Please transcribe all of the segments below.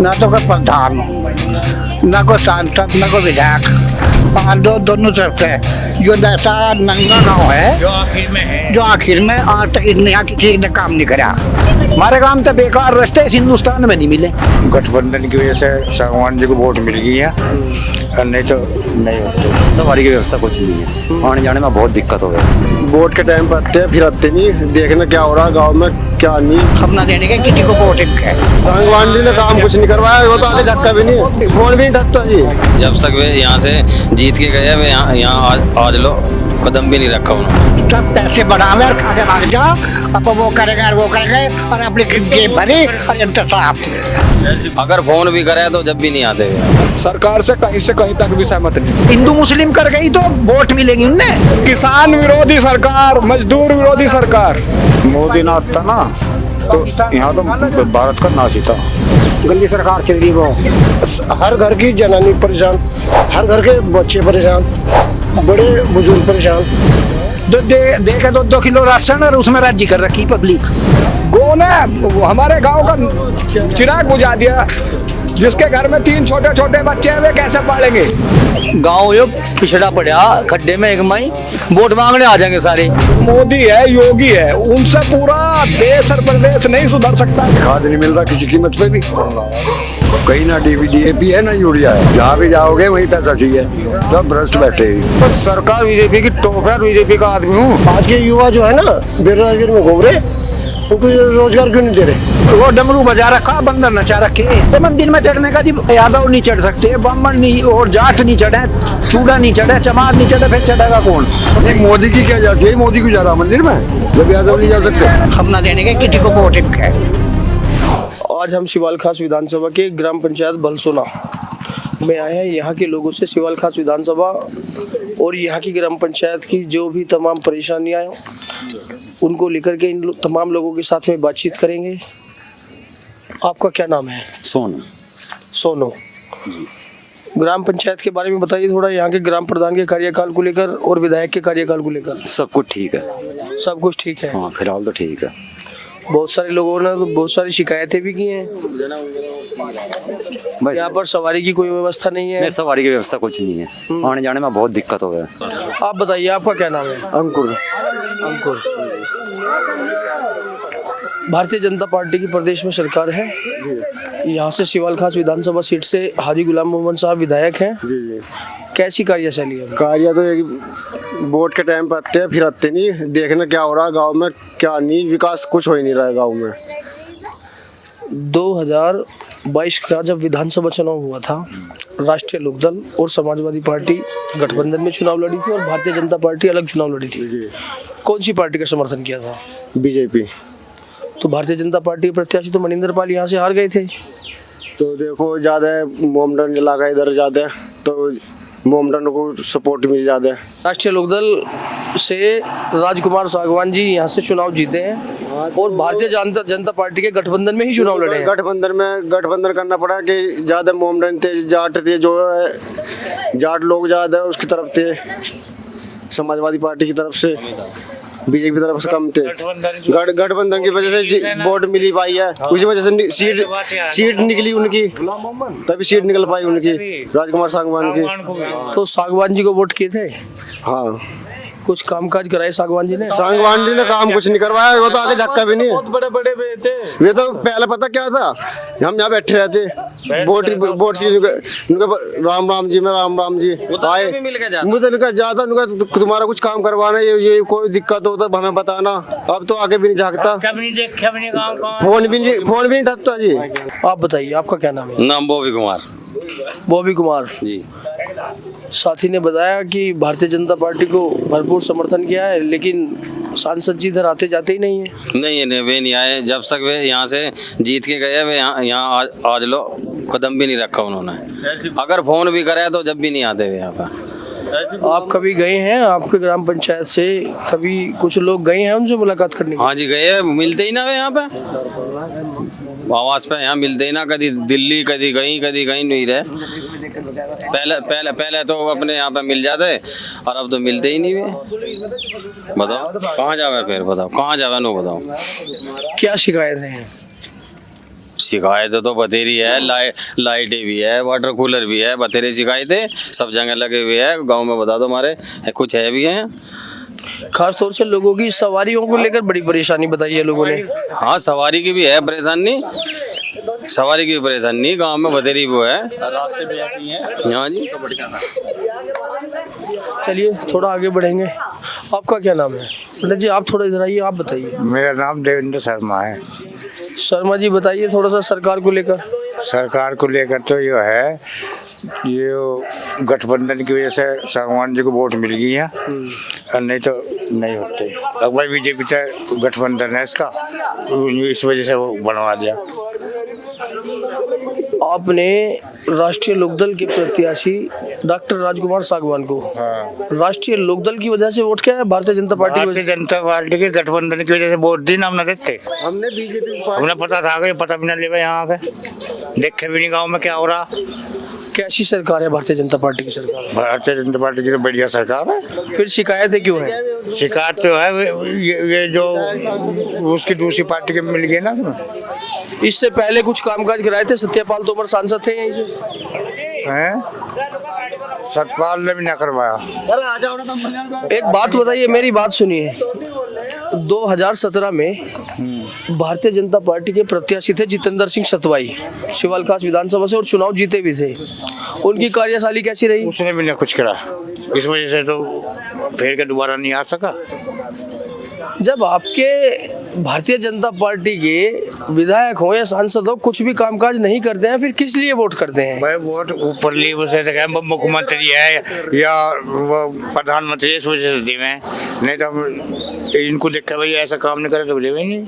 ना तो कोई प्रधान, ना कोई सांसद, ना कोई विधायक। दोनों तरफ से जो ऐसा नंगा गांव है जो आखिर में आज तक यहाँ किसी ने काम नहीं करा। हमारे काम तो बेकार रास्ते इस हिंदुस्तान में नहीं मिले। गठबंधन की वजह से सागवान जी को वोट मिल गई है, नहीं तो नहीं होती। सवारी की व्यवस्था कुछ नहीं है, आने जाने में बहुत दिक्कत हो गई। वोट के टाइम पर आते हैं, फिर आते नहीं, देखना क्या हो रहा है गांव में क्या नहीं। सपना देने के किसी को वोट है। सागवान जी ने काम कुछ नहीं करवाया, वो तो आगे झक्का भी नहीं, फोन भी नहीं उठाता जी। जब तक वे यहाँ से जीत के गए, वे यहाँ आज लो कदम भी नहीं रखा उन्होंने। सब पैसे बढ़ावे और खा के भाग जाओ, अब वो करेगा और अपनी जेब भरी और इंतजाम। अगर फोन भी करे तो जब भी नहीं आते वे। सरकार से कहीं तक भी सहमत नहीं। हिंदू मुस्लिम कर गई तो वोट मिलेगी उन्हें। किसान विरोधी सरकार, मजदूर विरोधी सरकार। मोदी ना आता ना तो यहाँ तो भारत का नाश ही था। गंदी सरकार चल रही, वो हर घर की जनानी परेशान, हर घर के बच्चे परेशान, बड़े बुजुर्ग परेशान। दे के 2 किलो राशन और उसमें राज्य कर रखी पब्लिक। गो ने हमारे गांव का चिराग बुझा दिया। जिसके घर में 3 छोटे छोटे बच्चे हैं वे कैसे पालेंगे। गांव यो पिछड़ा पड़ा खड्डे में एक माई, वोट मांगने आ जाएंगे सारे। मोदी है, योगी है, उनसे पूरा देश और प्रदेश नहीं सुधर सकता। खाद नहीं मिल रहा किसी कीमत पे भी, कहीं ना DAP है ना यूरिया है। जहाँ भी जाओगे वहीं पैसा चाहिए, सब भ्रष्ट बैठे हैं। बस सरकार बीजेपी की टॉप है, बीजेपी का आदमी हूँ। आज के युवा जो है ना बेरोजगार में घूम रहे, उनको रोजगार क्यों नहीं दे रहे। वो डमरू बजा रखा, बंदर नचा रखे। तो मंदिर में चढ़ने का जी यादव नहीं चढ़ सकते, ब्राह्मण नहीं और जाट नहीं चढ़े, चूड़ा नहीं चढ़े, चमार नहीं चढ़े, फिर चढ़ेगा कौन। एक मोदी की क्या जाती है, मोदी क्यों जा रहा मंदिर में जब यादव नहीं जा सकते। सपना देने के किसी को वोट है। आज हम शिवाल खास विधानसभा के ग्राम पंचायत बलसोना में आए हैं। यहाँ के लोगों से शिवाल खास विधानसभा और यहाँ की ग्राम पंचायत की जो भी तमाम परेशानियाँ हैं उनको लेकर के इन तमाम लोगों के साथ में बातचीत करेंगे। आपका क्या नाम है? सोनू। ग्राम पंचायत के बारे में बताइए थोड़ा, यहाँ के ग्राम प्रधान के कार्यकाल को लेकर और विधायक के कार्यकाल को लेकर। सब कुछ ठीक है। सब कुछ ठीक है? हाँ, फिलहाल तो ठीक है। बहुत सारे लोगों ने तो बहुत सारी शिकायतें भी की हैं। यहाँ पर सवारी की कोई व्यवस्था नहीं है। नहीं, सवारी की व्यवस्था कुछ नहीं है, आने जाने में बहुत दिक्कत हो गया। आप बताइए आपका क्या नाम है? अंकुर। भारतीय जनता पार्टी की प्रदेश में सरकार है। यहाँ से शिवाल खास विधानसभा सीट से हाजी गुलाम मोहम्मद साहब विधायक हैं। कैसी कार्यशैली है? कार्य तो एक वोट के टाइम पर आते हैं, फिर आते नहीं, देखना क्या हो रहा है गांव में क्या नहीं। विकास कुछ हो ही नहीं रहा है गांव में। 2022 का जब विधानसभा चुनाव हुआ था, राष्ट्रीय लोकदल और समाजवादी पार्टी गठबंधन में चुनाव लड़ी थी और भारतीय जनता पार्टी अलग चुनाव लड़ी थी। कौन सी पार्टी का समर्थन किया था? बीजेपी। तो भारतीय जनता पार्टी प्रत्याशी तो मनिंदर पाल यहाँ से हार गए थे। तो देखो ज्यादा मोमडन इलाका इधर ज्यादा है, तो मोमडन को सपोर्ट मिल ज्यादा है। राष्ट्रीय लोकदल से राजकुमार सागवान जी यहाँ से चुनाव जीते हैं और भारतीय जनता पार्टी के गठबंधन में ही चुनाव लड़े हैं। गठबंधन करना पड़ा कि ज्यादा मोमडन थे, जाट थे, जो है जाट लोग ज्यादा उसकी तरफ थे, समाजवादी पार्टी की तरफ से, बीजेपी की तरफ से कम थे। गठबंधन की वजह से वोट मिली पाई है, उसी वजह से सीट निकली उनकी, तभी सीट निकल पाई उनकी, राजकुमार सागवान की। तो सागवान जी को वोट किए थे? हाँ। कुछ कामकाज कराए सागवान जी ने? सागवान जी ने काम कुछ नहीं करवाया, वो तो आगे झक्का भी नहीं। बहुत बड़े बड़े थे वे तो पहले पता क्या था, हम यहाँ बैठे रहते वोट राम जी में राम जी आए, मुझे जाता तुम्हारा कुछ काम करवाना, ये कोई दिक्कत हो तो हमें बताना। अब तो आगे भी नहीं झाँकता, फोन भी नहीं उठाता जी। आप बताइए आपका क्या नाम है? नाम बॉबी कुमार जी। साथी ने बताया कि भारतीय जनता पार्टी को भरपूर समर्थन किया है, लेकिन सांसद जी इधर आते जाते ही नहीं है। नहीं, वे नहीं आए। जब तक वे यहाँ से जीत के गए, वे यहाँ आज लो कदम भी नहीं रखा उन्होंने। अगर फोन भी करे तो जब भी नहीं आते वे यहाँ पर। आप कभी गए हैं आपके ग्राम पंचायत से? कभी कुछ लोग गए हैं उनसे मुलाकात करने? हाँ जी गए, मिलते ही ना वे यहाँ पे, आवास पे यहाँ मिलते ही ना। कभी दिल्ली, कभी कहीं नहीं रहे। पहले तो अपने यहाँ पे मिल जाते और अब तो मिलते ही नहीं वे। बताओ कहाँ जावे, फिर बताओ कहाँ जावे, नो बताओ। क्या शिकायत है? शिकायतें तो बतेरी है, लाइटें भी है, वाटर कूलर भी है, बतेरी शिकायतें सब जगह लगे हुए हैं। गांव में बता दो हमारे कुछ है भी हैं। खास तौर से लोगों की सवारियों को लेकर बड़ी परेशानी बताई है लोगों ने। हाँ, सवारी की भी है परेशानी, सवारी की परेशानी गांव में बतेरी वो है, रास्ते भी ऐसी हैं। हाँ जी। चलिए थोड़ा आगे बढ़ेंगे। आपका क्या नाम है? पंडित जी आप थोड़ा इधर आइए, आप बताइए। मेरा नाम देवेंद्र शर्मा है। शर्मा जी बताइए थोड़ा सा सरकार को लेकर। सरकार को लेकर तो ये है, ये गठबंधन की वजह से सागवान जी को वोट मिल गई है, और नहीं तो नहीं होते। अब भाई बीजेपी से गठबंधन है इसका, इस वजह से वो बनवा दिया। आपने राष्ट्रीय लोकदल के प्रत्याशी डॉक्टर राजकुमार सागवान को राष्ट्रीय लोकदल की वजह से वोट किया है, भारतीय जनता पार्टी की भारतीय वजह जनता पार्टी के गठबंधन की वजह से वोट दी ना, हम न देते। हमने बीजेपी हमने पता था कि पता भी ना ले यहाँ के, देखे भी नहीं गाँव में क्या हो रहा। कैसी सरकार है भारतीय जनता पार्टी की सरकार? भारतीय जनता पार्टी की तो बढ़िया सरकार है। फिर शिकायतें क्यों है? शिकायत तो है ये जो उसकी दूसरी पार्टी के मिल गई ना। इससे पहले कुछ कामकाज कराए थे, सत्यपाल तोमर सांसद थे यहीं से। हैं? सतपाल ने भी ना करवाया। एक बात बताइए, मेरी बात सुनिए। 2017 में भारतीय जनता पार्टी के प्रत्याशी थे जितेंद्र सिंह सतवाई, शिवालखास विधानसभा से, और चुनाव जीते भी थे। उनकी कार्यशैली कैसी रही? उसने भी ना कुछ करा, इस वजह से तो फिर के दोबारा नहीं आ सका। जब आपके भारतीय जनता पार्टी के विधायक हो या सांसद हो कुछ भी कामकाज नहीं करते हैं, फिर किस लिए वोट करते हैं? भाई वोट ऊपर लेवल से मुख्यमंत्री है या वो प्रधानमंत्री, इस वजह से देवे हैं। नहीं तो हम इनको देख भाई ऐसा काम नहीं करे तो देवे नहीं।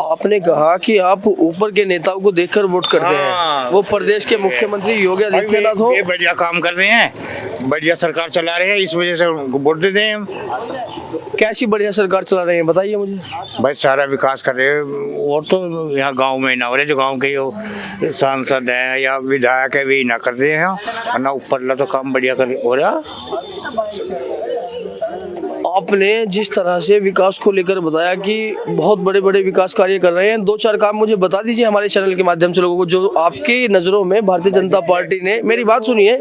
आपने कहा कि आप ऊपर के नेताओं को देखकर वोट करते हैं। वो प्रदेश के मुख्यमंत्री योगी आदित्यनाथ हो, ये बढ़िया काम कर रहे हैं, बढ़िया सरकार चला रहे हैं, इस वजह से उनको वोट देते हैं हम। कैसी बढ़िया सरकार चला रहे हैं बताइए मुझे। भाई सारा विकास कर रहे हैं, वो तो यहाँ गांव में ना हो रहे, जो गांव के जो सांसद हैं या विधायक है वे ना कर रहे हैं, और ना ऊपर तो काम बढ़िया कर हो रहा। आपने जिस तरह से विकास को लेकर बताया कि बहुत बड़े बड़े विकास कार्य कर रहे हैं, दो चार काम मुझे बता दीजिए हमारे चैनल के माध्यम से लोगों को, जो आपकी नज़रों में भारतीय जनता पार्टी ने। मेरी बात सुनिए,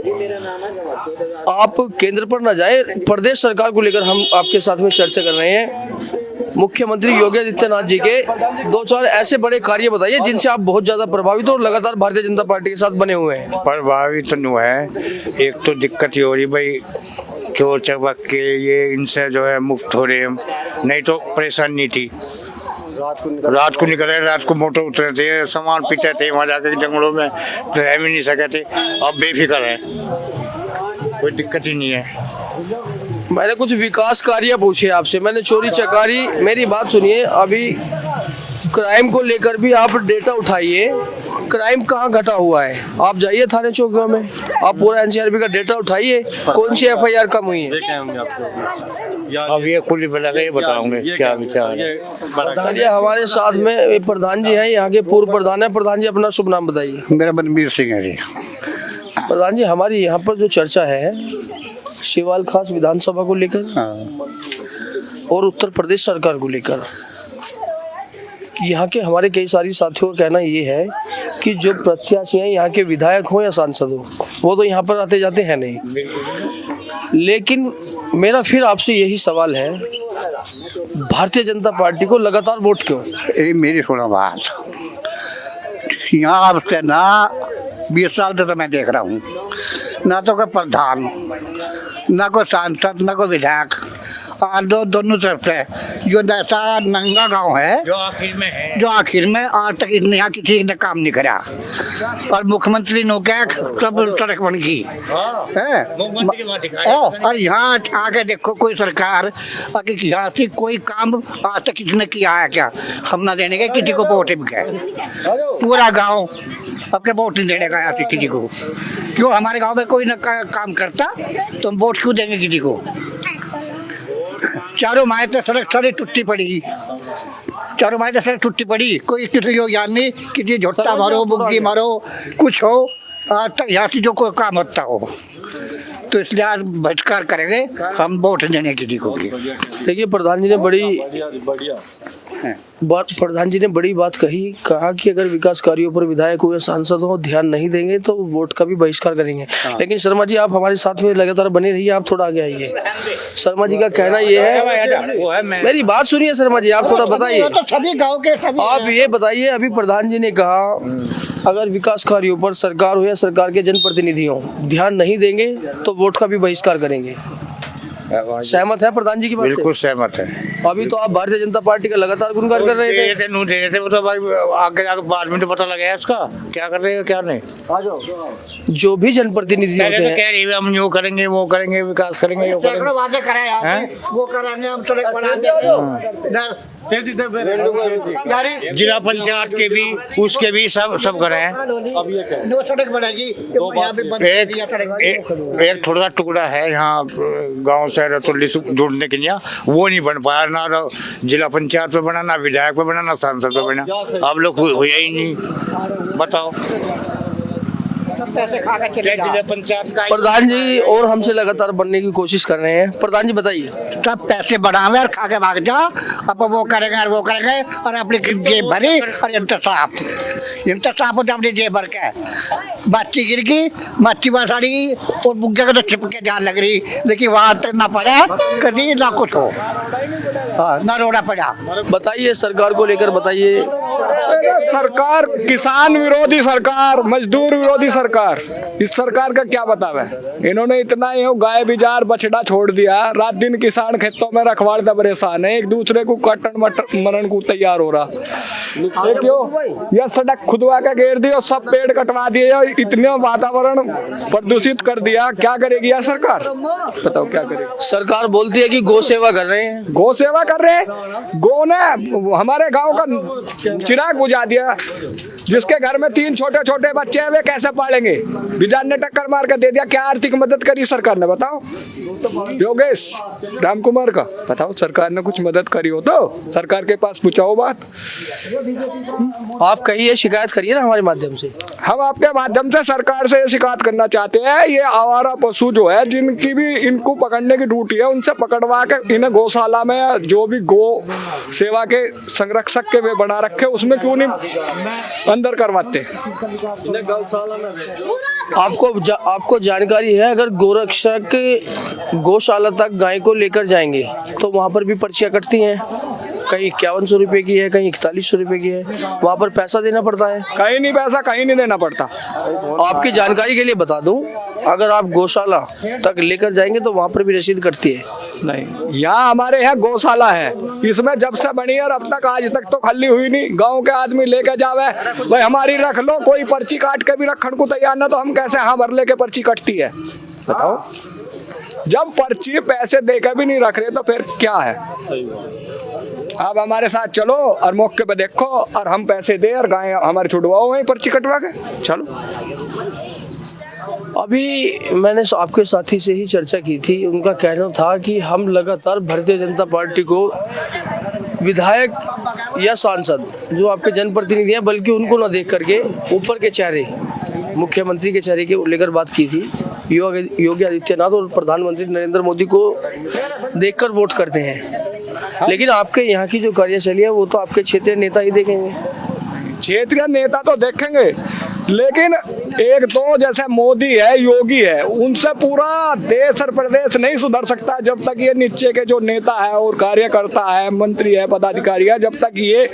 आप केंद्र पर न जाए, प्रदेश सरकार को लेकर हम आपके साथ में चर्चा कर रहे हैं। मुख्यमंत्री योगी आदित्यनाथ जी के दो चार ऐसे बड़े कार्य बताइए जिनसे आप बहुत ज्यादा प्रभावित हो और लगातार भारतीय जनता पार्टी के साथ बने हुए हैं। प्रभावित तो है, एक तो दिक्कत ये हो रही भाई चोर चबक के ये इनसे जो है मुफ्त हो रहे हम, नहीं तो परेशानी थी। रात को निकले, रात को मोटर उतरे थे, सामान पीते थे, वहाँ जाके जंगलों में तो रह भी नहीं सके थे। अब बेफिक्र है, कोई दिक्कत ही नहीं है। मैंने कुछ विकास कार्य पूछे आपसे, मैंने चोरी चकारी। मेरी बात सुनिए, अभी क्राइम को लेकर भी आप डेटा उठाइए, क्राइम कहाँ घटा हुआ है। आप जाइए थाने चौकियों में, आप पूरा एनसीआरबी का डेटा उठाइए, कौन सी एफआईआर कम हुई है। अब ये कुल मिला के बताऊंगे क्या विचार है। चलिए हमारे साथ में प्रधान जी हैं, यहाँ के पूर्व प्रधान है। प्रधान जी अपना शुभ नाम बताइए। मेरा बनवीर सिंह है जी। प्रधान जी, हमारी यहाँ पर जो चर्चा है शिवालखास विधानसभा को लेकर और उत्तर प्रदेश सरकार को लेकर, यहाँ के हमारे कई सारी साथियों का कहना ये है कि जो प्रत्याशी हैं यहाँ के विधायक हो या सांसद हो, वो तो यहाँ पर आते जाते हैं नहीं। लेकिन मेरा फिर आपसे यही सवाल है, भारतीय जनता पार्टी को लगातार वोट क्यों? ये मेरी सुनो बात, यहाँ आपसे ना 20 साल से तो मैं देख रहा हूँ, ना तो कोई प्रधान, ना कोई सांसद, ना कोई विधायक, दोनों तरफ से जो ऐसा नंगा गांव है जो आखिर में आज तक यहाँ किसी ने काम नहीं करा। और मुख्यमंत्री ने क्या सब सड़क बन गई है, और यहाँ आके देखो कोई सरकार यहाँ से कोई काम आज तक किसी ने किया है क्या? हम ना देने के किसी को वोट भी गए, पूरा गाँव आपके वोट नहीं देने का यहाँ से किसी को। क्यों हमारे गाँव में कोई न काम करता तो हम वोट क्यों देंगे किसी को? चारों माह तो सड़क सारी टूटी पड़ी, चारों माह तो सड़क टूटी पड़ी, कोई किसी को याद नहीं, किसी झोटा मारो, बुग्गी मारो, कुछ हो, आज तक यहाँ से जो कोई काम होता हो। तो इसलिए आज बहिष्कार करेंगे, हम वोट देने किसी को। देखिए प्रधान जी ने बड़ी प्रधान जी ने बड़ी बात कहा कि अगर विकास कार्यों पर विधायक हो या सांसद हो ध्यान नहीं देंगे तो वोट का भी बहिष्कार करेंगे। लेकिन शर्मा जी, आप हमारे साथ में लगातार बने रहिए, आप थोड़ा आगे आइए। शर्मा जी का कहना ये है, मेरी बात सुनिए शर्मा जी, आप थोड़ा बताइए। तो सभी गांव के सभी आप ये बताइए, अभी प्रधान जी ने कहा अगर विकास कार्यों पर सरकार हो या सरकार के जनप्रतिनिधि हो ध्यान नहीं देंगे तो वोट का भी बहिष्कार करेंगे। सहमत है प्रधान जी की बात से? बिल्कुल सहमत है। अभी तो आप भारतीय जनता पार्टी का लगातार गुणगान कर रहे थे। दे रहे थे वो तो भाई आगे आगे बाद में तो पता लगा है इसका क्या कर रहे हो क्या नहीं। जो भी जनप्रतिनिधि होते तो हैं, कह रही है हम यो करेंगे वो करेंगे विकास करेंगे यो करेंगे। वादे कराए आपने, वो कराएंगे, हम सड़क बना देंगे। जिला पंचायत के भी उसके भी सब करे हैं। दो सड़क बनाएगी, एक थोड़ा टुकड़ा है यहाँ गांव से रतौली से जुड़ने के लिए, वो नहीं बन पाया ना। जिला पंचायत पे बना, ना विधायक पे बना, ना सांसद पे बना। अब लोग हुआ ही नहीं। बताओ पैसे खा कर चलेगा। जिला पंचायत का प्रधान जी और हमसे लगातार बनने की कोशिश कर रहे हैं। प्रधान जी बताइए। सब पैसे बढ़ावे और खा के भाग जाओ। अब वो करेंगे और वो करेंगे और अपनी जेब भरी और इंतसाफ होता अपनी जेब भर के। बच्ची गिर गई, मच्छी बसाड़ी और बुग्गे को तो छिप के जान लग रही, लेकिन वहाँ तक ना पड़ा कभी ना कुछ हो, ना रोना पड़ा। बताइए सरकार को लेकर बताइए। सरकार किसान विरोधी सरकार, मजदूर विरोधी सरकार, इस सरकार का क्या बतावे। इन्होंने इतना ही गाय बिजार बछड़ा छोड़ दिया, रात दिन किसान खेतों में रखवाड़ परेशान है, एक दूसरे को काटन मरण को तैयार हो रहा। ये क्यों? यह सड़क खुदवा के घेर दी और सब पेड़ कटवा दिए और इतने वातावरण प्रदूषित कर दिया। क्या करेगी यह सरकार? बताओ क्या करेगी। सरकार बोलती है कि गौ सेवा कर रहे हैं। गौ सेवा कर रहे हैं। गौ ने हमारे गांव का चिराग बुझा दिया। जिसके घर में 3 छोटे छोटे बच्चे हैं वे कैसे पालेंगे? बिजान ने टक्कर मार कर दे दिया। क्या आर्थिक मदद करी सरकार ने? बताओ। योगेश राम कुमार का बताओ, सरकार ने कुछ मदद करी हो तो सरकार के पास पूछाओ बात। आप कहिए, शिकायत करिए ना हमारे माध्यम से। हम आपके माध्यम से सरकार से ये शिकायत करना चाहते हैं, ये आवारा पशु जो है जिनकी भी इनको पकड़ने की ड्यूटी है, उनसे पकड़वा के इन्हें गौशाला में जो भी गौ सेवा के संरक्षक के वे बना रखे, उसमें क्यों नहीं अंदर करवाते? आपको जानकारी है, अगर गोरक्षक गौशाला तक गाय को लेकर जाएंगे तो वहाँ पर भी पर्चियाँ कटती हैं। कहीं 5100 रुपए की है, कहीं 4100 रुपए की है, वहाँ पर पैसा देना पड़ता है। कहीं नहीं पैसा कहीं नहीं देना पड़ता। आपकी जानकारी के लिए बता दूं, अगर आप गौशाला तक लेकर जाएंगे तो वहाँ पर भी रसीद कटती है। नहीं, यहाँ हमारे यहाँ गौशाला है, इसमें जब से बनी है अब तक आज तक तो खाली हुई नहीं। गांव के आदमी लेके जावे, भाई हमारी रख लो, कोई पर्ची काट के भी रखने को तैयार ना, तो हम कैसे हाँ भर लेके पर्ची कटती है? बताओ। जब पर्ची पैसे देकर भी नहीं रख रहे तो फिर क्या है? आप हमारे साथ चलो और मौके पे देखो और हम पैसे दे और गाय हमारे छुड़वाओ वहीं पर्ची कटवा के चलो। अभी मैंने आपके साथी से ही चर्चा की थी, उनका कहना था कि हम लगातार भारतीय जनता पार्टी को विधायक या सांसद जो आपके जनप्रतिनिधि हैं, बल्कि उनको न देख करके ऊपर के चेहरे, मुख्यमंत्री के चेहरे के लेकर बात की थी। योगी आदित्यनाथ और प्रधानमंत्री नरेंद्र मोदी को देखकर वोट करते हैं, लेकिन आपके यहाँ की जो कार्यशैली है वो तो आपके क्षेत्रीय नेता ही देखेंगे। क्षेत्रीय नेता तो देखेंगे, लेकिन एक दो जैसे मोदी है, योगी है, उनसे पूरा देश और प्रदेश नहीं सुधर सकता जब तक ये नीचे के जो नेता है और कार्यकर्ता है, मंत्री है, पदाधिकारी है, जब तक ये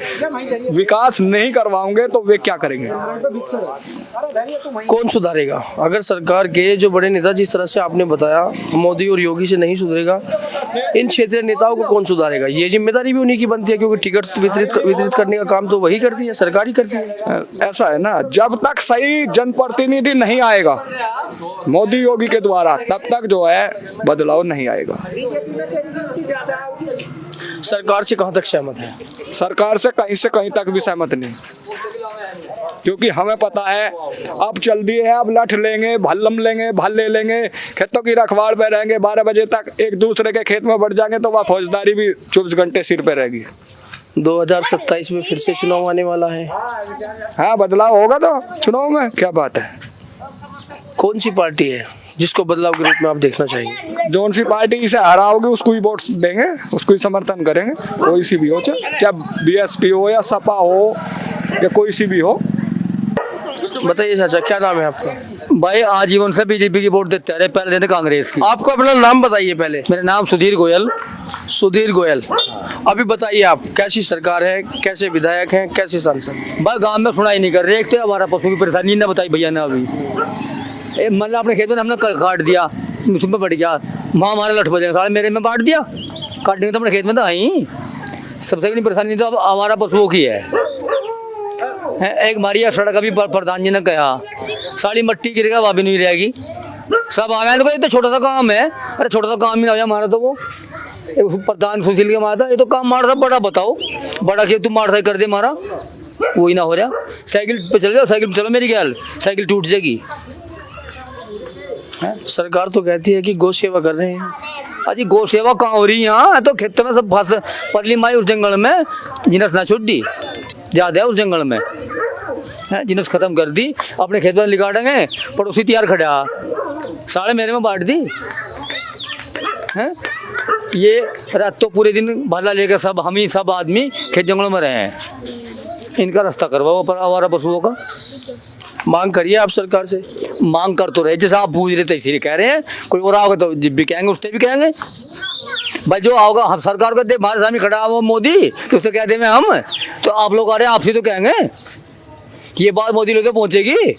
विकास नहीं करवाओगे तो वे क्या करेंगे? कौन सुधारेगा? अगर सरकार के जो बड़े नेता, जिस तरह से आपने बताया, मोदी और योगी से नहीं सुधरेगा, इन क्षेत्रीय नेताओं को कौन सुधारेगा? ये जिम्मेदारी भी उन्हीं की बनती है, क्योंकि टिकट वितरित करने का काम तो वही करती है, सरकार ही करती है। ऐसा है ना, जब तक सही जनप्रतिनिधि नहीं आएगा मोदी योगी के द्वारा, तब तक जो है बदलाव नहीं आएगा। सरकार से कहां तक सहमत है? सरकार से कहीं तक भी सहमत नहीं, क्योंकि हमें पता है अब चल दिए हैं, अब लठ लेंगे, भल्लम लेंगे, भल लेंगे, खेतों की रखवाड़ पे रहेंगे 12 बजे तक, एक दूसरे के खेत में बढ़ जाएंगे तो वह फौजदारी भी 24 घंटे सिर पे रहेगी। 2027 में फिर से चुनाव आने वाला है। हाँ, बदलाव होगा तो चुनाव में, क्या बात है। कौन सी पार्टी है जिसको बदलाव के रूप में आप देखना चाहेंगे? जोन सी पार्टी से हराओगे उसको ही वोट देंगे, उसको ही समर्थन करेंगे, कोई सी भी हो, चाहे बीएसपी हो या सपा हो या कोई सी भी हो। बताइए चाचा, क्या नाम है आपका? भाई आजीवन से बीजेपी की वोट देते रहे, पहले देते कांग्रेस की। आपको अपना नाम बताइए पहले। मेरा नाम सुधीर गोयल। सुधीर गोयल, अभी बताइए आप, कैसी सरकार है, कैसे विधायक हैं, कैसे सांसद? भाई गांव में सुनाई नहीं कर रहे, एक तो हमारा पशु की परेशानी ना बताई भैया ने अभी। मतलब अपने खेत में हमने काट दिया, उसमें बढ़ गया, वहाँ हमारे लठ बजे साले मेरे में बांट दिया, काटने तो अपने खेत में तो आई। सबसे बड़ी परेशानी तो अब हमारा पशुओं की है। एक मारिया सड़क अभी प्रधान जी ने कहा सारी मट्टी गिरेगा वहाँ भी नहीं रहेगी, सब आया तो ये तो छोटा सा काम है। अरे छोटा सा काम ही ना हो हमारा, तो वो प्रधान सुशील के मारा था, ये तो काम मार था बड़ा, बताओ बड़ा खेत तुम मार कर दे मारा, वही ना हो रहा। साइकिल पे चल जाओ, साइकिल पे चलो, मेरी ख्याल साइकिल टूट जाएगी। सरकार तो कहती है कि गौ सेवा कर रहे हैं। अजी गौ सेवा कहाँ हो रही है यहाँ? तो खेत में सब फंस परली माई उस जंगल में जिनस ना छुट दी, ज्यादा है उस जंगल में, जिनस खत्म कर दी, अपने खेत में लिकाटेंगे, पड़ोसी तैयार खड़ा साढ़े मेरे में बांट दी हैं। ये रात तो पूरे दिन भाला लेकर सब हम ही सब आदमी खेत जंगलों में रहे हैं, इनका रास्ता करवाओ पर आवारा पशुओं का। मांग करिए आप सरकार से। मांग कर तो रहे, जैसे आप पूछ रहे थे इसीलिए कह रहे हैं, कोई और आओगे तो जिब भी कहेंगे उससे भी कहेंगे। भाई जो आओगा हम सरकार को दे, हमारे सामने खड़ा वो मोदी, तो उससे कह देंगे हम, तो आप लोग आ रहे हैं आपसे तो कहेंगे कि ये बात मोदी लोग तो पहुंचेगी।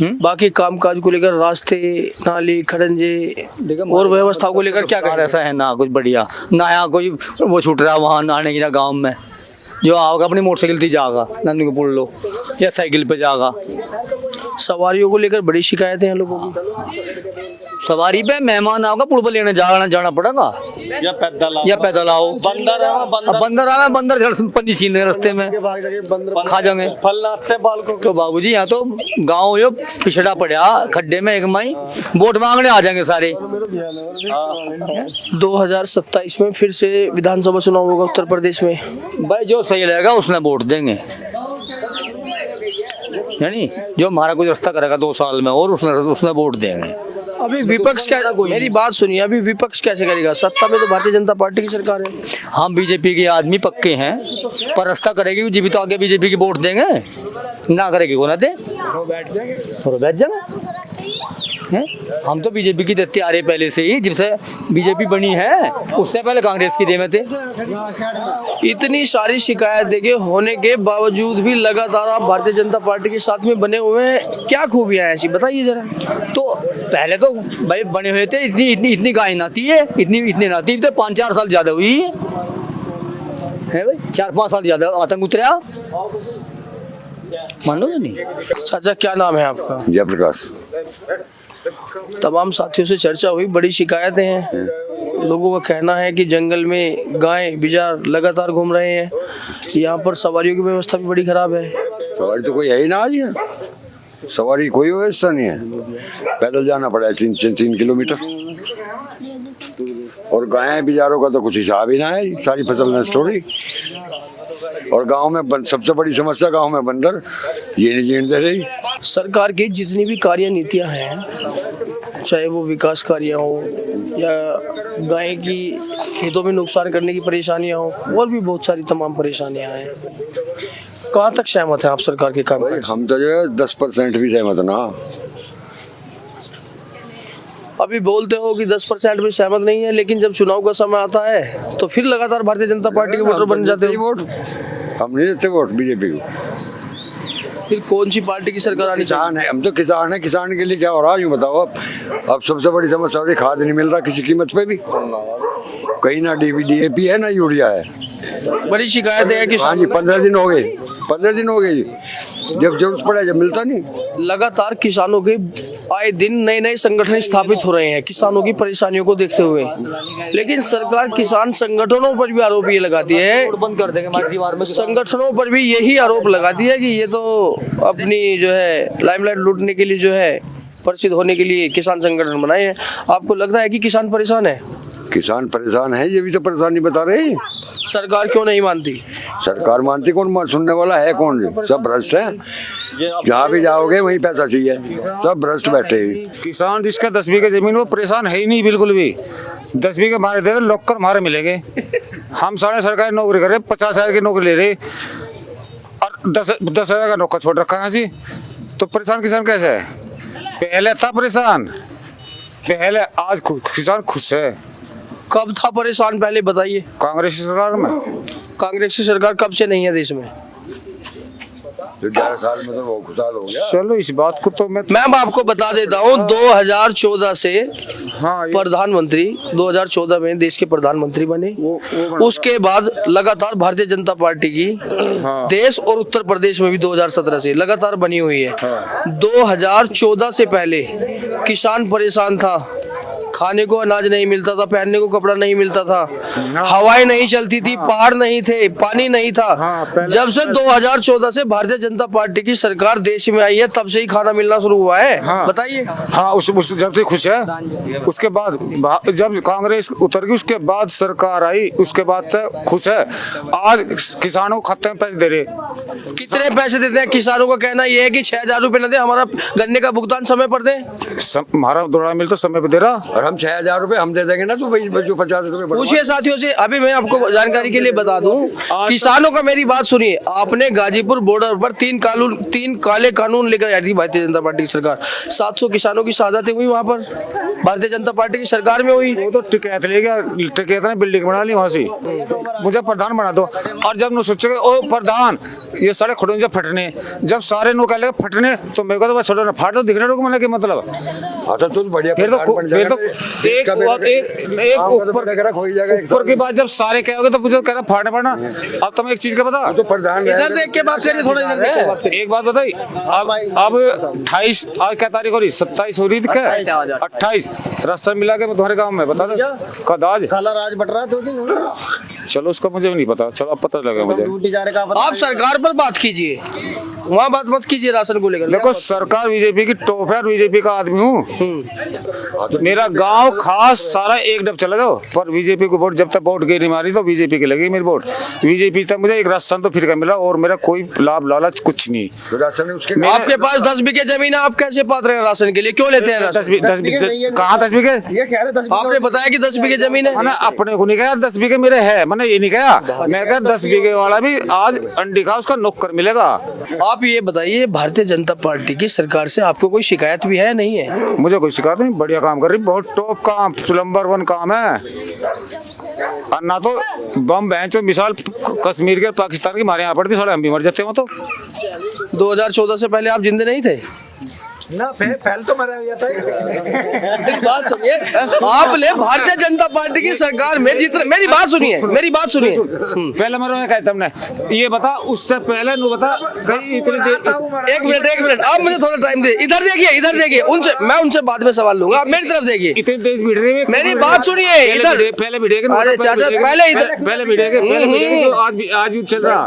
बाकी कामकाज को लेकर रास्ते, नाली, खड़ंजे और व्यवस्था को लेकर क्या करें? ऐसा है ना कुछ बढ़िया ना, यहाँ कोई वो छूट रहा वहाँ आने की ना, गाँव में जो आओगा अपनी मोटरसाइकिल थी जागा, नंदी को पुल लो या साइकिल पे जागा। सवारियों को लेकर बड़ी शिकायतें हैं लोगों की। सवारी पे मेहमान आओगा पुल पर लेने जाना पड़ेगा या पैदल आओ। बंदर आवे, बंदर पन्नी छीने रास्ते में खा जाएंगे तो बाबूजी यहाँ तो गांव जो पिछड़ा पड़ा खड्डे में एक माई वोट मांगने आ जाएंगे सारे। 2027 में फिर से विधानसभा चुनाव होगा उत्तर प्रदेश में। भाई जो सही रहेगा उसने वोट देंगे, यानी जो हमारा कुछ रास्ता करेगा 2 साल में और उसने वोट देंगे। अभी विपक्ष क्या, मेरी बात सुनिए, अभी विपक्ष कैसे करेगा? सत्ता में तो भारतीय जनता पार्टी की सरकार है। हम बीजेपी के आदमी पक्के हैं, पर रास्ता करेगी जी भी तो आगे बीजेपी की वोट देंगे, ना करेगी को ना दे और बैठ जाएंगे। हम तो बीजेपी की देते आ रहे पहले से ही, जब से बीजेपी बनी है उससे पहले कांग्रेस की देवे थे। इतनी सारी शिकायत देखे होने के बावजूद भी लगातार आप भारतीय जनता पार्टी के साथ में बने हुए हैं, क्या खूबियां हैं ऐसी बताइए जरा। तो पहले तो भाई बने हुए थे, इतनी गाय नाती है, इतनी नाती तो 5-4 साल ज्यादा हुई है भाई, 4-5 साल ज्यादा आतंक उतरा, मान लो नहीं। चाचा क्या नाम है आपका? जयप्रकाश। तमाम साथियों से चर्चा हुई, बड़ी शिकायतें हैं, लोगों का कहना है कि जंगल में गाय बिजार लगातार घूम रहे हैं, यहाँ पर सवारियों की व्यवस्था भी बड़ी खराब है। सवारी तो कोई है ही ना आज, सवारी कोई व्यवस्था नहीं है, पैदल जाना पड़ा है 3 किलोमीटर, और गायें बिजारों का तो कुछ हिसाब ही ना है, सारी फसल नष्ट हो रही। और गांव में सबसे बड़ी समस्या गांव में बंदर ये नहीं जीने दे रही। सरकार की जितनी भी कार्य नीतियां हैं, चाहे वो विकास कार्य हो या गाय की खेतों में नुकसान करने की परेशानियां हो, और भी बहुत सारी तमाम परेशानियां हैं, कहाँ तक सहमत हैं आप सरकार के काम? हम तो जो है 10% भी सहमत ना। अभी बोलते हो कि 10% भी सहमत नहीं है, लेकिन जब चुनाव का समय आता है तो फिर लगातार भारतीय जनता पार्टी के वोटर बन जाते हैं। वोट हम नहीं देते वोट बीजेपी को। फिर कौन सी पार्टी की सरकार आनी चाहिए? किसान है, हम तो किसान है, किसान के लिए क्या हो रहा है यूँ बताओ। अब सबसे बड़ी समस्या हो रही, खाद नहीं मिल रहा किसी कीमत पे भी, कहीं ना DAP है ना यूरिया है। बड़ी शिकायत है कि हाँ जी, 15 दिन हो गए जब जरूरत पड़े जब मिलता नहीं। लगातार किसानों के आए दिन नए संगठन स्थापित हो रहे हैं किसानों की परेशानियों को देखते हुए, लेकिन सरकार किसान संगठनों पर भी आरोप ये लगाती है, बंद कर देंगे हमारी दीवार में, संगठनों पर भी यही आरोप लगाती है कि ये तो अपनी जो है लाइमलाइट लूटने के लिए, जो है प्रसिद्ध होने के लिए किसान संगठन बनाए हैं। आपको लगता है कि किसान परेशान है? किसान परेशान है, ये भी तो परेशानी बता रहे हैं। सरकार क्यों नहीं मानती? सरकार मानती कौन, सुनने वाला है कौन? सब भ्रष्ट है, जहाँ भी जाओगे वहीं पैसा चाहिए, सब भ्रष्ट बैठे हैं। किसान जिसका 10 बीघे जमीन वो परेशान है ही नहीं बिल्कुल भी। 10 बीघे मारे दे लोग कर मारे मिलेंगे। हम सारे सरकारी नौकरी कर रहे, 50,000 की नौकरी ले रहे और 10,000 का नौकर छोड़ रखा है जी। तो परेशान किसान कैसे है? पहले था परेशान, पहले, आज किसान खुश है। कब था परेशान पहले बताइए? कांग्रेस की सरकार में। कांग्रेस की सरकार कब से नहीं है देश में? 11 साल में तो वो खुशहाल हो गया। चलो इस बात को तो मैं आपको बता देता हूँ, 2014 से हाँ, प्रधानमंत्री 2014 में देश के प्रधानमंत्री बने। उसके बाद लगातार भारतीय जनता पार्टी की देश और उत्तर प्रदेश में भी 2017 से लगातार बनी हुई है। 2014 से पहले किसान परेशान था, खाने को अनाज नहीं मिलता था, पहनने को कपड़ा नहीं मिलता था, हवाएं नहीं चलती थी, पहाड़ नहीं थे, पानी नहीं था। जब से 2014 से भारतीय जनता पार्टी की सरकार देश में आई है, तब से ही खाना मिलना शुरू हुआ है। बताइए। हाँ, उस जब से खुश है। उसके बाद जब कांग्रेस उतर गई, उसके बाद सरकार आई, उसके बाद से खुश है। आज किसानों को खाते में पैसे दे रहे। कितने पैसे देते हैं? किसानों का कहना यह है कि 6,000 रुपए न दे, हमारा गन्ने का भुगतान समय पर दे। हमारा दौड़ा मिल तो समय पर दे रहा, और हम 6,000 रुपए हम दे देंगे ना, तो भाई जो 50 रुपए पूछिए साथियों से। अभी मैं आपको जानकारी के लिए बता दूं, किसानों का मेरी बात सुनिए। आपने गाजीपुर बॉर्डर पर 3 काले कानून लेकर आई थी भारतीय जनता पार्टी की सरकार। 700 किसानों की शहादतें हुई वहां पर, भारतीय जनता पार्टी की सरकार में हुई। वो तो टिकैत ले गया, टिकैत ने बिल्डिंग बना ली वहां से, मुझे प्रधान बना दो। और जब नु सोचे ओ प्रधान ये सारे खड़े जब फटने, जब सारे नु कह लगे फटने, तो मेरे को तो बस छोड़ो ना, फाटो दिखने को मैंने क्या मतलब। हाँ तो बढ़िया, फिर तो एक ऊपर की बात जब सारे कहोगे तो मुझे कहना फाड़ने पड़ना। अब तुम्हें एक चीज का बता, तो प्रधान इधर देख के बात करिए, थोड़ा इधर देख के बात करिए। एक बात बताई, अब 28 आज क्या तारीख हो रही? 27 हो रही थी क्या? 28 रास्ता मिला के तुम्हारे गाँव में बता दो कद आज काला राज बट रहा 2 दिन। चलो उसका मुझे भी नहीं पता, चलो अब पता लगा मुझे। आप सरकार पर बात कीजिए, वहाँ बात मत कीजिए राशन को लेकर। देखो सरकार बीजेपी की टॉप है और बीजेपी का आदमी हूँ। मेरा गांव खास सारा एक डब चला जाओ, पर बीजेपी को वोट जब तक वोट गई नहीं मारी तो बीजेपी की लगी मेरी वोट। बीजेपी तक मुझे एक राशन तो फिर का मिला और मेरा कोई लाभ लालच कुछ नहीं। आपके पास 10 बीघे जमीन है, आप कैसे पात्र हैं राशन के लिए? क्यों लेते हैं? 10 बीघे कहाँ? 10 बीघे आपने बताया कि 10 बीघे जमीन है। मैंने अपने को नहीं कहा 10 बीघे मेरे है, मैंने ये नहीं कहा। मैं कहा 10 बीघे वाला भी आज अंडी का उसका नौकर मिलेगा। आप ये बताइए, भारतीय जनता पार्टी की सरकार से आपको कोई शिकायत भी है? नहीं है? मुझे कोई शिकायत नहीं, बढ़िया काम कर रही, बहुत टॉप काम, नंबर 1 काम है। और ना तो बम बेंच मिसाल कश्मीर के पाकिस्तान की हमारे यहाँ पड़ती, सारे हम भी मर जाते हो। तो 2014 से पहले आप जिंदे नहीं थे ना, पहले तो मरा हुआ था। बात सुनिए, आपने भारतीय जनता पार्टी की सरकार में जितने, मेरी बात सुनिए। पहले मरो कहता हमने ये बता, उससे पहले नु बता कहीं इतनी देर। एक मिनट आप मुझे थोड़ा टाइम दे। इधर देखिए उनसे, मैं उनसे बाद में सवाल लूंगा, आप मेरी तरफ देखिए। इतनी तेज वीडियो में मेरी बात सुनिए। इधर पहले वीडियो के, अरे चाचा पहले वीडियो के आज चल रहा।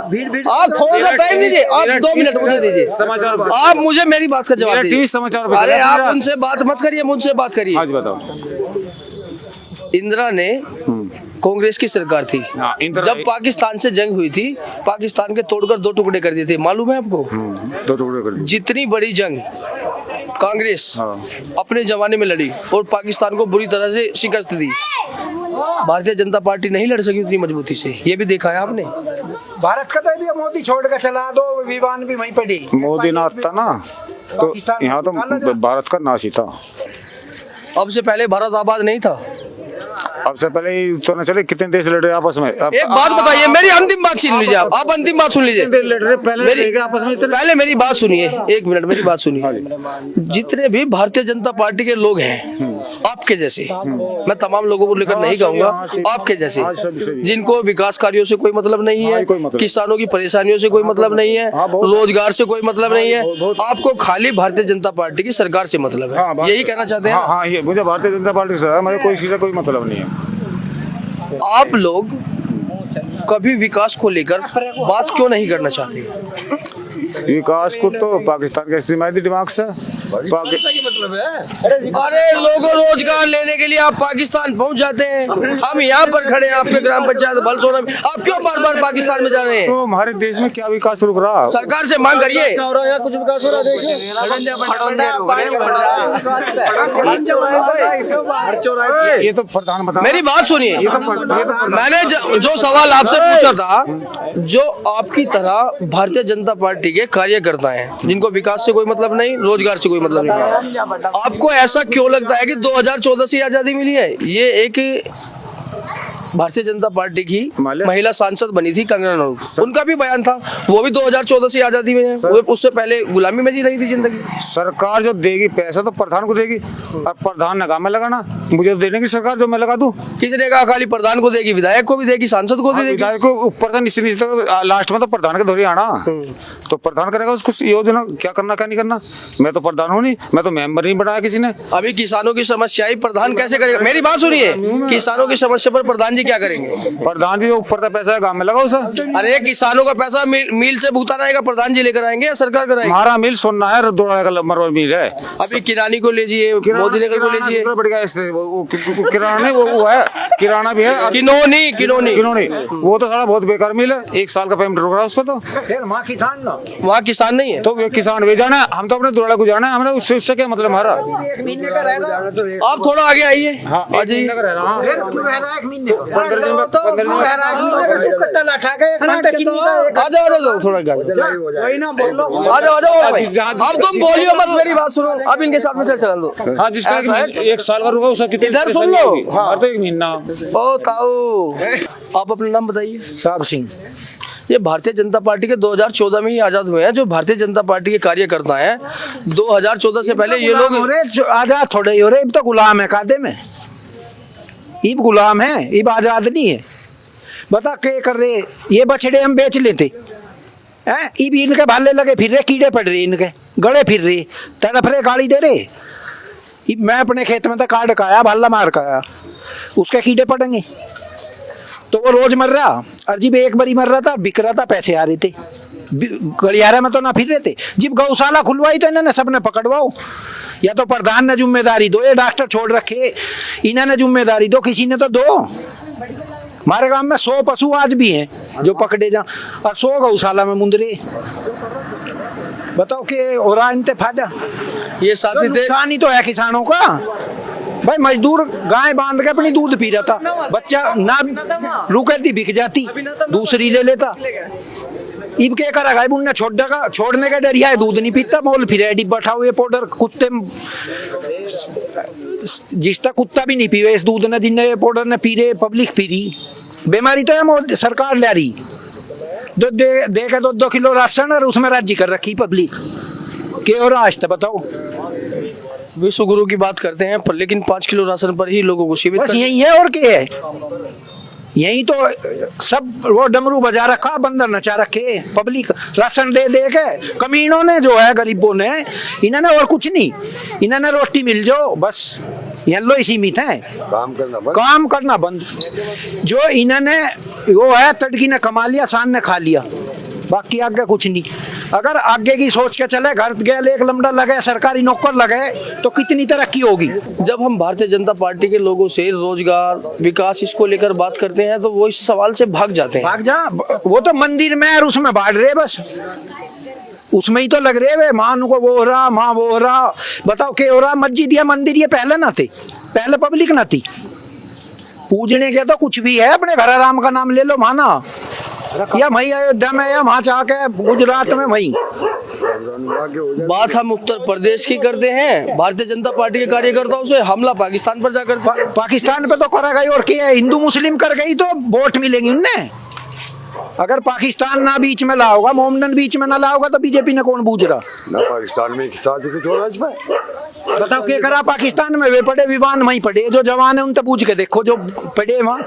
आप थोड़ा सा टाइम दीजिए, आप 2 मिनट मुझे दीजिए। समाचार आप मुझे मेरी बात का जवाब दीजिए। समाचार। अरे आप उनसे बात मत करिए, मुझसे बात करिए। आज बताओ। इंदिरा ने कांग्रेस की सरकार थी, जब पाकिस्तान से जंग हुई थी, पाकिस्तान के तोड़कर 2 टुकड़े कर दिए थे, मालूम है आपको? 2 टुकड़े कर दिए। जितनी बड़ी जंग कांग्रेस अपने जमाने में लड़ी और पाकिस्तान को बुरी तरह से शिकस्त दी, भारतीय जनता पार्टी नहीं लड़ सकी उतनी मजबूती से। ये भी देखा है आपने। भारत का तो भी मोदी छोड़ कर चला, दो विमान भी वहीं पड़ी। मोदी ना आता ना तो यहाँ तो भारत का नाश ही था। अब से पहले भारत आबाद नहीं था। अब से पहले तो न चले कितने देश लड़ रहे आपस में। एक बात बताइए, मेरी अंतिम बात छीन लीजिए। आप अंतिम बात सुन लीजिए। पहले मेरी बात सुनिए, 1 मिनट मेरी बात सुनिए। जितने भी भारतीय जनता पार्टी के लोग हैं आपके जैसे, मैं तमाम लोगों को लेकर नहीं कहूंगा, आपके जैसे, जिनको विकास कार्यों से कोई मतलब नहीं है, किसानों की परेशानियों से कोई मतलब नहीं है, रोजगार से कोई मतलब नहीं है, आपको खाली भारतीय जनता पार्टी की सरकार से मतलब है, यही कहना चाहते हैं? हाँ, ये मुझे भारतीय जनता पार्टी से मुझे कोई चीज का कोई मतलब नहीं है। आप लोग कभी विकास को लेकर बात क्यों नहीं करना चाहते? विकास को तो पाकिस्तान के इस्तेमाल दिमाग से मतलब है। अरे लोगों रोजगार लेने के लिए आप पाकिस्तान पहुंच जाते हैं, हम यहाँ पर खड़े हैं आपके ग्राम पंचायत बलसोना में, आप क्यों बार बार पाकिस्तान में जा रहे हैं? तो हमारे देश में क्या विकास रुक रहा? सरकार से मांग करिए। कुछ विकास हो रहा देखिए। ये तो प्रधान बता। मेरी बात सुनिए, मैंने जो सवाल आपसे पूछा था, जो आपकी तरह भारतीय जनता पार्टी के कार्यकर्ता हैं जिनको विकास से कोई मतलब नहीं, रोजगार से कोई मतलब नहीं, आपको ऐसा क्यों लगता है कि 2014 से आजादी मिली है? ये एक भारतीय जनता पार्टी की महिला सांसद बनी थी कंगना रनौत, उनका भी बयान था, वो भी 2014 से आजादी में है, वो उससे पहले गुलामी में जी रही थी जिंदगी। सरकार जो देगी पैसा तो प्रधान को देगी, और प्रधान ने कहा मैं लगाना, मुझे तो देने की सरकार जो मैं लगा दूं। किसने कहा खाली प्रधान को देगी? विधायक को भी देगी, सांसद को भी देगी। विधायक को ऊपर से नीचे तक, लास्ट में तो प्रधान के धोरी आना, तो प्रधान करेगा उसको योजना क्या करना क्या नहीं करना। मैं तो प्रधान हूँ नहीं, मैं तो मेंबर नहीं बनाया किसी ने। अभी किसानों की समस्या ही प्रधान कैसे करेगा? मेरी बात सुनिए, किसानों की समस्या पर प्रधान जी क्या करेंगे? प्रधान जी जो ऊपर का पैसा है गाँव में लगा उसे। अरे किसानों का पैसा मिल से भुगतान आएगा, प्रधान जी लेकर आएंगे या सरकार कराएगी? हमारा मिल सोना है, दोड़ा का मरवा मिल है। अभी किरानी को लीजिए, मोदी नगर को लीजिए, किराना वो है, किराना भी है, किनोनी वो तो सारा बहुत बेकार मिल है, 1 साल का पेमेंट रुक रहा है उस पर। तो वहाँ किसान नहीं है, तो वे किसान वे जाना, हम तो अपने दोड़ा को जाना है, हमने उससे क्या मतलब हमारा। आप थोड़ा आगे आइए, आ जाइए। आ जाओ थोड़ा आ जाओ। अब तुम बोलियो मत, मेरी बात सुनो, अब इनके साथ में चर्चा कर लो। हाँ, जिसका 1 साल का रुका उसका कितना इधर सुन लो। हाँ, तो 1 महीना। ओ ताऊ, आप अपना नाम बताइए। साहब सिंह। ये भारतीय जनता पार्टी के 2014 में ही आजाद हुए हैं, जो भारतीय जनता पार्टी के कार्यकर्ता हैं 2014 से पहले ये लोग आजाद थोड़े ही हो रहे, अब तो गुलाम है कायदे में, इब गुलाम है, इब आजाद नहीं है। बता क्या कर रहे, ये बछड़े हम बेच लेते हैं, इब इनके भाले लगे फिर रहे, कीड़े पड़ रहे, इनके गड़े फिर रहे, तड़फ रहे, गाड़ी दे रहे। इब मैं अपने खेत में तो काट का आया, भाला मार का आया, उसके कीड़े पड़ेंगे तो वो रोज मर रहा। और जब एक बारी मर रहा था, बिक रहा था, पैसे आ रहे थे, गलियारे में तो ना फिर रहे थे। जब गौशाला खुलवाई तो इन्होंने सबने पकड़वाओ, या तो प्रधान ने जिम्मेदारी दो, ये डॉक्टर छोड़ रखे, इन्होंने जिम्मेदारी दो, किसी ने तो दो। हमारे गांव में 100 पशु आज भी हैं जो पकड़े जा, और 100 गौशाला में मुंदरे। बताओ कि हो रहा इनते फायदा? ये साथी थे, नुकसान ही तो है किसानों का। भाई मजदूर गाय बांध के अपनी दूध पी रहा था, बच्चा ना रुके थी बिक जाती, दूसरी ले लेता। इब क्या करा गाय बुन्ने छोड़ने का डर है, दूध नहीं पीता, मोल फिर डिब्बा उठाओ, ये पाउडर कुत्ते जिसका कुत्ता भी नहीं पीवे इस दूध ने, जिन्हें पाउडर ने पी रहे, पब्लिक पी रही। बीमारी तो है सरकार ले रही, दे के 2 किलो राशन और उसमें राज्य कर रखी पब्लिक। क्या हो रहा है बताओ? विश्व गुरु की बात करते हैं पर लेकिन 5 किलो राशन पर ही लोगों को सीमित, बस यही है और क्या है? यही तो सब वो डमरू बजा रखा, बंदर नचा रखे, पब्लिक राशन दे दे के। कमीनों ने जो है, गरीबों ने, इन्होंने और कुछ नहीं, इन्होंने रोटी मिल जाओ बस, ये लो ही सीमित है, काम करना बंद। जो इन्होंने वो है, तड़की ने कमा लिया, शान ने खा लिया, बाकी आगे कुछ नहीं। अगर आगे की सोच के चले, घर गए एक लमड़ा लगे, सरकारी नौकर लगे, तो कितनी तरक्की होगी। जब हम भारतीय जनता पार्टी के लोगों से रोजगार विकास इसको लेकर बात करते हैं तो वो इस सवाल से भाग जाते हैं। भाग जा, वो तो मंदिर में और उसमें बांट रहे, बस उसमें ही तो लग रहे वे, माँ को वो हो रहा, माँ वो हो रहा। बताओ क्या हो रहा? मस्जिद या मंदिर ये पहले ना थे, पहले पब्लिक ना थी, पूजने के तो कुछ भी है, अपने घर राम का नाम ले लो, माना या वही अयोध्या में या वहां जाके गुजरात में वही। बात हम उत्तर प्रदेश की करते हैं, भारतीय जनता पार्टी के कार्यकर्ताओं से हमला पाकिस्तान पर जाकर पाकिस्तान पे तो करा गई, और क्या हिंदू मुस्लिम कर गई तो वोट मिलेंगी उन्हें। अगर पाकिस्तान ना बीच में लाओगा, मोमडन बीच में ना लाओगा तो बीजेपी ने कौन बूझ रहा ना? पाकिस्तान में शादी कुछ हो रहा है इसमें। बताओ क्या करा पाकिस्तान में? वे पड़े विवान वहीं पड़े, जो जवान है उन तक पूछ के देखो, जो पड़े वहाँ।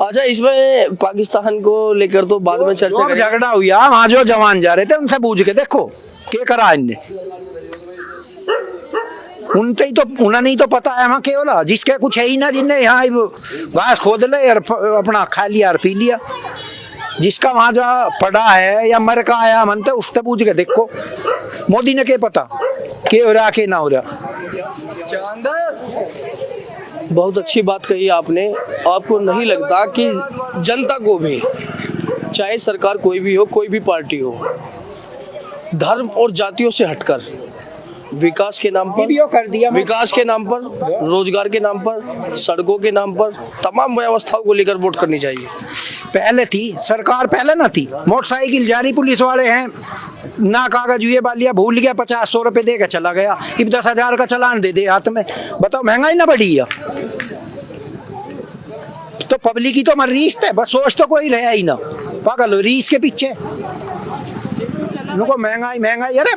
अच्छा, इसमें पाकिस्तान को लेकर तो बाद में चर्चा करेंगे। झगड़ा हुआ वहाँ, जो जवान जा रहे थे उनसे पूछ के देखो क्या करा इनने। उनते ही तो उन्हें नहीं तो पता है वहाँ क्या होला, जिसके कुछ है ही ना, जिनने यहाँ घास खोद ले और अपना खा लिया और पी लिया। जिसका वहाँ जा पड़ा है या मर का आया मनते, उससे पूछ के देखो। मोदी ने क्या पता? के हो रहा के ना हो रहा। बहुत अच्छी बात कही आपने। आपको नहीं लगता कि जनता को भी, चाहे सरकार कोई भी हो, कोई भी पार्टी हो, धर्म और जातियों से हटकर विकास के नाम पर, कर दिया विकास के नाम पर, रोजगार के नाम पर, सड़कों के नाम पर, तमाम व्यवस्थाओं को लेकर वोट करनी चाहिए। पहले थी सरकार, पहले ना थी। मोटरसाइकिल जारी पुलिस वाले हैं ना, कागज ये बालिया भूल गया, 50-100 रुपए दे के चला गया, अब 10,000 का चालान दे दे हाथ में। बताओ महंगाई ना बढ़ी है? तो पब्लिक की तो मर रीस है, बस सोच तो कोई रहा ही ना, पागल हो रीस के पीछे। उनको महंगाई महंगाई, अरे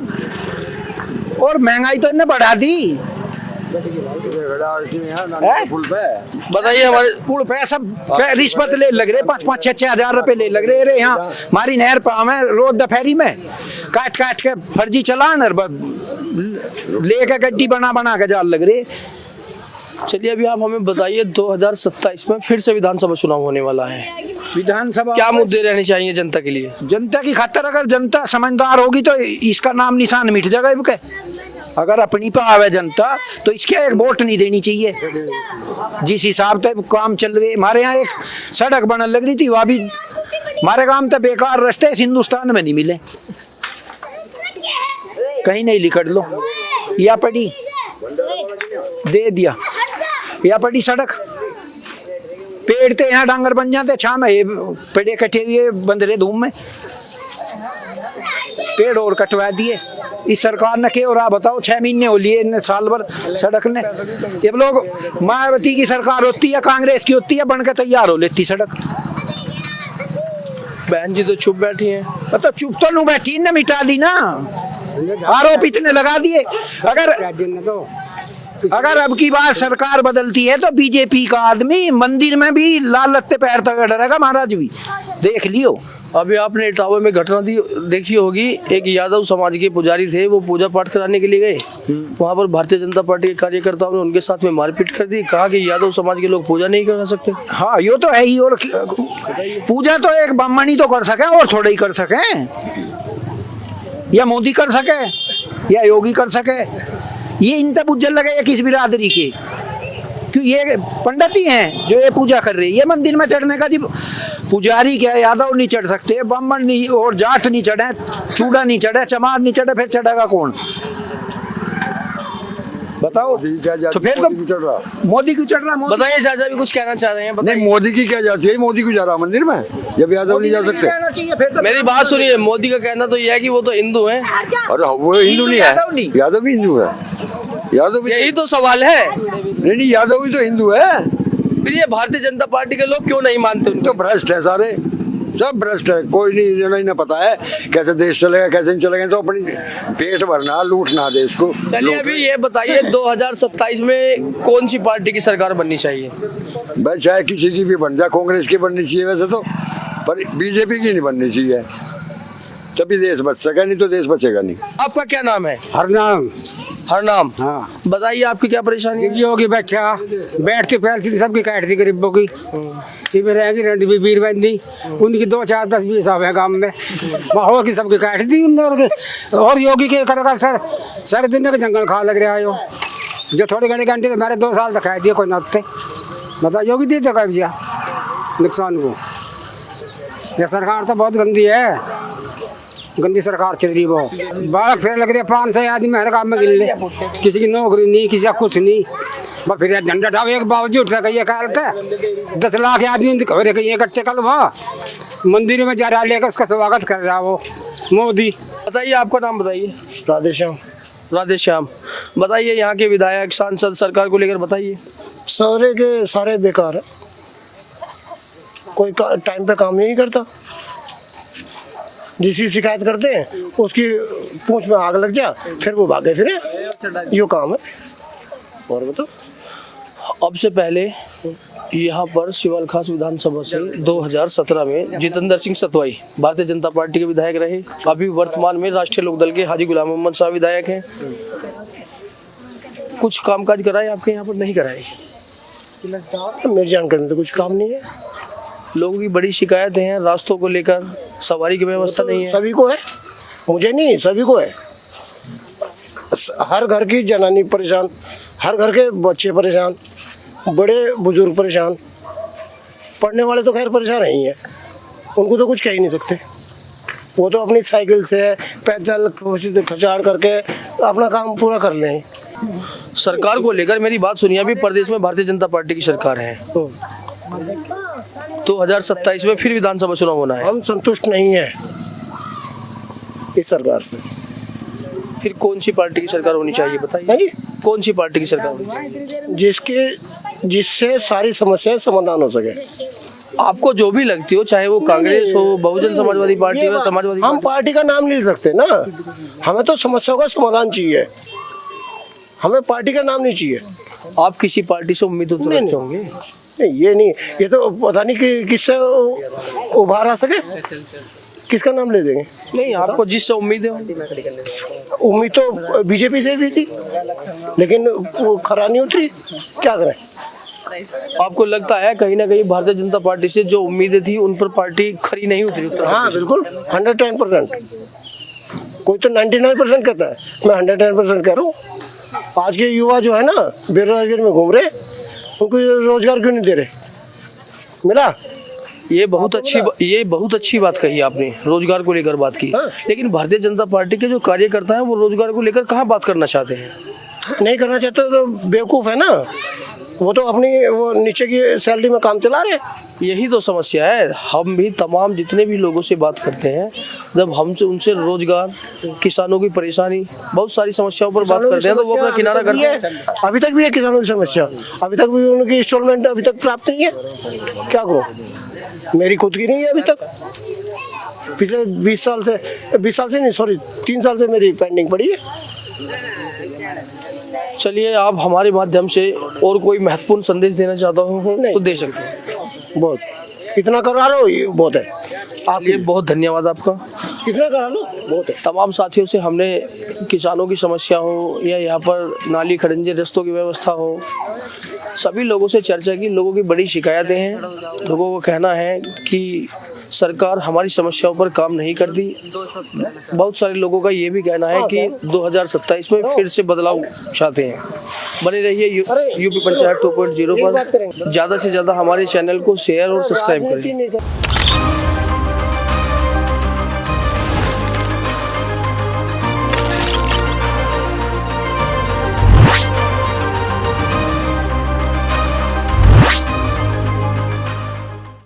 और महंगाई तो इन्हें बढ़ा दी। बताइए, हमारे पुल पे सब रिश्वत ले लग रहे, 5-5, 6-6 हजार रुपए ले लग रहे। अरे यहाँ हमारी नहर पर में रोज दोपहरी में काट काट के फर्जी चलान लेके गड्डी बना बना के जाल लग रहे। चलिए, अभी आप हमें बताइए, 2027 में फिर से विधानसभा चुनाव होने वाला है। विधानसभा क्या मुद्दे रहने चाहिए जनता के लिए? जनता की खातिर अगर जनता समझदार होगी तो इसका नाम निशान मिट जाएगा इनके। अगर अपनी पे आवे जनता तो इसके एक वोट नहीं देनी चाहिए। जिस हिसाब से काम चल रहे, हमारे यहाँ एक सड़क बनने लग रही थी, वह भी हमारे गांव तो बेकार रास्ते इस हिंदुस्तान में नहीं मिले, कहीं नहीं लिखट लो, या पड़ी दे दिया, या पड़ी सड़क, पेड़ ते यहाँ डांगर बन जाते, छाव में ये पेड़ कटे हुए बंद रहे धूम में, पेड़ और कटवा दिए। इस सरकार ने क्या हो रहा बताओ? 6 महीने हो लिए साल भर सड़क ने। ये लोग मायावती की सरकार होती है, कांग्रेस की होती है, बन के तैयार हो लेती सड़क। बहन जी तो चुप बैठी हैं। तो चुप तो नहीं बैठी ने, मिटा दी ना, आरोप इतने लगा दिए। अगर अब की बार सरकार बदलती है तो बीजेपी का आदमी मंदिर में भी लाल लत्ते पैरता हुआ डरेगा, महाराज भी देख लियो। अभी आपने इटावा में घटना देखी होगी, एक यादव समाज के पुजारी थे, वो पूजा पाठ कराने के लिए गए, वहां पर भारतीय जनता पार्टी के कार्यकर्ताओं ने उनके साथ में मारपीट कर दी, कहा कि यादव समाज के लोग पूजा नहीं कर सकते। हाँ, ये तो है ही। और पूजा तो एक ब्राह्मण ही तो कर सके, और थोड़े ही कर सके, या मोदी कर सके या योगी कर सके। ये इन तब उज्जवल लगे किस बिरादरी के, क्यों ये पंडित ही हैं जो ये पूजा कर रहे हैं। ये मंदिर में चढ़ने का जी पुजारी क्या यादव नहीं चढ़ सकते, ब्राह्मण नहीं और जाट नहीं चढ़े, चूड़ा नहीं चढ़े, चमार नहीं चढ़े, फिर चढ़ेगा कौन बताओ? तो फिर तो मोदी क्यों चढ़ रहा? बताइए, चाचा भी कुछ कहना चाह रहे हैं, नहीं, मोदी की क्या जाती है? मोदी क्यों जा रहा मंदिर में जब यादव नहीं जा सकते? मेरी बात सुनिए, मोदी का कहना तो यह है कि वो तो हिंदू हैं। अरे वो हिंदू नहीं है, यादव भी हिंदू है, यादव भी। यही तो सवाल है। नहीं, यादव भी तो हिंदू है। फिर ये भारतीय जनता पार्टी के लोग क्यों नहीं मानते उनको? तो भ्रष्ट है सारे, सब भ्रष्ट है। कोई नहीं पता है कैसे देश चलेगा कैसे नहीं चलेगा, तो अपनी पेट भरना, लूटना देश को। चलिए, अभी ये बताइए, 2027 में कौन सी पार्टी की सरकार बननी चाहिए? भाई चाहे किसी की भी बन जाए, कांग्रेस की बननी चाहिए वैसे तो, पर बीजेपी की नहीं बननी चाहिए, तभी देश बच सकेगा, नहीं तो देश बचेगा नहीं। आपका क्या नाम है? हरनाम। हरनाम। हाँ, बताइए, आपकी क्या परेशानी है? होगी बच्चा बैठती फैलती थी, सबकी काटती गरीबों की, रहेगी रंडी भी बीर बंदी, उनकी 2, 4, 10, 20 है गाँव में, माहौल की सबकी काटती। और योगी के करेगा सर दिन के जंगल खा लग रहा है, जो थोड़ी घड़ी घंटे तो मेरे 2 साल तक खाए दिए, कोई ना होते बता योगी दी तो कह दिया नुकसान को। ये सरकार तो बहुत गंदी है, गंदी सरकार चल रही। वो बालक फिर लग रहे 500 आदमी हर काम में गिन ले, किसी की नौकरी नहीं, किसी का कुछ नहीं, बस फिर झंडा ढाव एक बावजूद से कहिए काल के 10 लाख आदमी इकट्ठे कल वह मंदिर में जा रहा लेकर उसका स्वागत कर रहा वो मोदी। बताइए, आपका नाम बताइए। राधेश्याम। राधेश्याम। बताइए, यहाँ के विधायक सांसद सरकार को लेकर बताइए। सारे के सारे बेकार है, कोई टाइम पे काम नहीं करता, जिसकी शिकायत करते हैं उसकी पूंछ में आग लग जा, फिर वो भागे फिरे, यो काम है। और बताओ, अब से पहले यहाँ पर शिवाल खास विधानसभा से 2017 में जितेंद्र सिंह सतवाई भारतीय जनता पार्टी के विधायक रहे। अभी वर्तमान में राष्ट्रीय लोकदल के हाजी गुलाम मोहम्मद साहब विधायक हैं। कुछ कामकाज कराए आपके यहाँ पर? नहीं कराए। मेरी जानकारी में तो कुछ काम नहीं है। लोगों की बड़ी शिकायतें हैं रास्तों को लेकर, सवारी की व्यवस्था नहीं है। सभी को है, मुझे नहीं, सभी को है। हर घर की जनानी परेशान, हर घर के बच्चे परेशान, बड़े बुजुर्ग परेशान, पढ़ने वाले तो खैर परेशान ही हैं, उनको तो कुछ कह ही नहीं सकते। वो तो अपनी साइकिल से पैदल खचाड़ करके अपना काम पूरा कर लें। सरकार को लेकर मेरी बात सुनिए, अभी प्रदेश में भारतीय जनता पार्टी की सरकार है, 2027 में फिर विधानसभा चुनाव होना है। हम संतुष्ट नहीं है इस सरकार से। फिर कौन सी पार्टी की सरकार होनी चाहिए हाँ बताइए? जी, कौन सी पार्टी की सरकार होनी चाहिए? जिससे सारी समस्याएं समाधान हो सके। आपको जो भी लगती हो, चाहे वो कांग्रेस हो, बहुजन समाजवादी पार्टी हो, समाजवादी हम पार्टी का नाम नहीं ले सकते ना, हमें तो समस्याओं का समाधान चाहिए, हमें पार्टी का नाम नहीं चाहिए। आप किसी पार्टी से उम्मीद तो नहीं, रखते होंगे? नहीं, ये नहीं, ये तो पता नहीं कि किससे उभार आ सके, किसका नाम ले देंगे। नहीं, आपको जिससे उम्मीद है। उम्मीद तो बीजेपी से भी थी, लेकिन वो खरा नहीं उतरी, क्या करें। आपको लगता है कहीं ना कहीं भारतीय जनता पार्टी से जो उम्मीदें थी उन पर पार्टी खरी नहीं उतरी? हाँ बिल्कुल, 110%। कोई तो 99% कहता है, मैं 110% कह रहा हूँ। आज के युवा जो है ना बेरोजगारी में घूम रहे, उनको रोजगार क्यों नहीं दे रहे? मिला? ये बहुत अच्छी बात कही आपने, रोजगार को लेकर बात की। लेकिन भारतीय जनता पार्टी के जो कार्यकर्ता हैं वो रोजगार को लेकर कहाँ बात करना चाहते हैं? नहीं करना चाहते तो बेवकूफ़ है ना, वो तो अपनी वो नीचे की सैलरी में काम चला रहे। यही तो समस्या है। हम भी तमाम जितने भी लोगों से बात करते हैं, जब हमसे उनसे रोजगार, किसानों की परेशानी, बहुत सारी समस्याओं पर बात करते हैं तो वो अपना किनारा करते हैं। अभी तक भी है किसानों की समस्या, अभी तक भी उनकी इंस्टॉलमेंट अभी तक प्राप्त नहीं है। क्या करूँ, मेरी खुद की नहीं है अभी तक। पिछले 20 साल से नहीं, सॉरी 3 साल से मेरी पेंडिंग पड़ी है। चलिए, आप हमारे माध्यम से और कोई महत्वपूर्ण संदेश देना चाहता हूँ तो दे सकते हैं। बहुत, इतना करा लो ये बहुत है। आप लिए बहुत धन्यवाद आपका। इतना करा लो बहुत है। तमाम साथियों से हमने किसानों की समस्या हो या यहाँ पर नाली खड़ंजे रस्तों की व्यवस्था हो, सभी लोगों से चर्चा की। लोगों की बड़ी शिकायतें हैं, लोगों को कहना है कि सरकार हमारी समस्याओं पर काम नहीं करती। बहुत सारे लोगों का ये भी कहना है कि 2027 में फिर से बदलाव चाहते हैं। बने रहिए यूपी पंचायत 2.0 पर। ज़्यादा से ज़्यादा हमारे चैनल को शेयर और सब्सक्राइब करें।